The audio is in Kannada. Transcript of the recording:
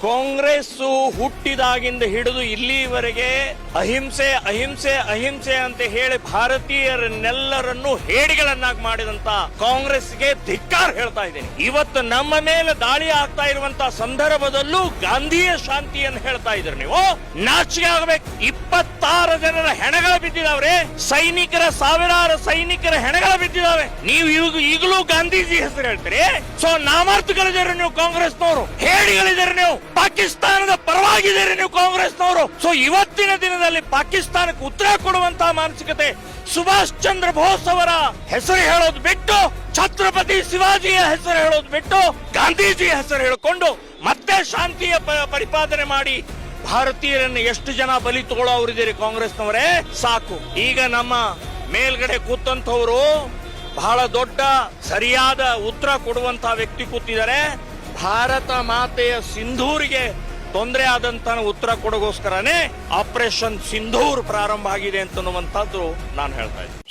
ಕಾಂಗ್ರೆಸ್ ಹುಟ್ಟಿದಾಗಿಂದ ಹಿಡಿದು ಇಲ್ಲಿವರೆಗೆ ಅಹಿಂಸೆ ಅಹಿಂಸೆ ಅಹಿಂಸೆ ಅಂತ ಹೇಳಿ ಭಾರತೀಯರನ್ನೆಲ್ಲರನ್ನು ಹೇಡಿಗಳನ್ನಾಗಿ ಮಾಡಿದಂತ ಕಾಂಗ್ರೆಸ್ಗೆ ಧಿಕ್ಕಾರ ಹೇಳ್ತಾ ಇದ್ದೀನಿ. ಇವತ್ತು ನಮ್ಮ ಮೇಲೆ ದಾಳಿ ಆಗ್ತಾ ಇರುವಂತಹ ಸಂದರ್ಭದಲ್ಲೂ ಗಾಂಧಿಯ ಶಾಂತಿಯನ್ನು ಹೇಳ್ತಾ ಇದ್ರಿ ನೀವು. ನಾಚಿಕೆ ಆಗಬೇಕು. 26 ಜನರ ಹೆಣಗಳು ಬಿದ್ದಿದಾವ್ರೆ. ಸೈನಿಕರ ಸಾವಿರಾರು ಸೈನಿಕರ ಹೆಣಗಳು ಬಿದ್ದಿದಾವೆ. ನೀವು ಈಗಲೂ ಗಾಂಧೀಜಿ ಹೆಸರು ಹೇಳ್ತೀರಿ. ಸೊ ನಾಮಾರ್ಥಗಳಿದ್ದೀರಿ ನೀವು ಕಾಂಗ್ರೆಸ್ನವರು, ಹೇಡಿಗಳಿದ್ದೀರಿ ನೀವು, ಪಾಕಿಸ್ತಾನದ ಪರವಾಗಿದ್ದೀರಿ ನೀವು ಕಾಂಗ್ರೆಸ್ನವರು. ಸೊ ಇವತ್ತಿನ ದಿನದಲ್ಲಿ ಪಾಕಿಸ್ತಾನಕ್ಕೆ ಉತ್ತರ ಕೊಡುವಂತಹ ಮಾನಸಿಕತೆ ಸುಭಾಷ್ ಚಂದ್ರ ಬೋಸ್ ಅವರ ಹೆಸರು ಹೇಳೋದು ಬಿಟ್ಟು, ಛತ್ರಪತಿ ಶಿವಾಜಿಯ ಹೆಸರು ಹೇಳೋದು ಬಿಟ್ಟು, ಗಾಂಧೀಜಿಯ ಹೆಸರು ಹೇಳಿಕೊಂಡು ಮತ್ತೆ ಶಾಂತಿಯ ಪರಿಪಾಲನೆ ಮಾಡಿ ಭಾರತೀಯರನ್ನು ಎಷ್ಟು ಜನ ಬಲಿ ತಗೊಳ್ಳೋರಿದ್ದೀರಿ ಕಾಂಗ್ರೆಸ್ನವರೇ. ಸಾಕು. ಈಗ ನಮ್ಮ ಮೇಲ್ಗಡೆ ಕೂತಂತವರು ಬಹಳ ದೊಡ್ಡ ಸರಿಯಾದ ಉತ್ತರ ಕೊಡುವಂತ ವ್ಯಕ್ತಿ ಕೂತಿದ್ದಾರೆ. ಭಾರತ ಮಾತೆಯ ಸಿಂಧೂರಿಗೆ ತೊಂದರೆ ಆದಂತ ಉತ್ತರ ಕೊಡೋಗೋಸ್ಕರನೇ ಆಪರೇಷನ್ ಸಿಂಧೂರ್ ಪ್ರಾರಂಭ ಆಗಿದೆ ಅಂತನ್ನುವಂಥದ್ದು ನಾನು ಹೇಳ್ತಾ ಇದ್ದೀನಿ.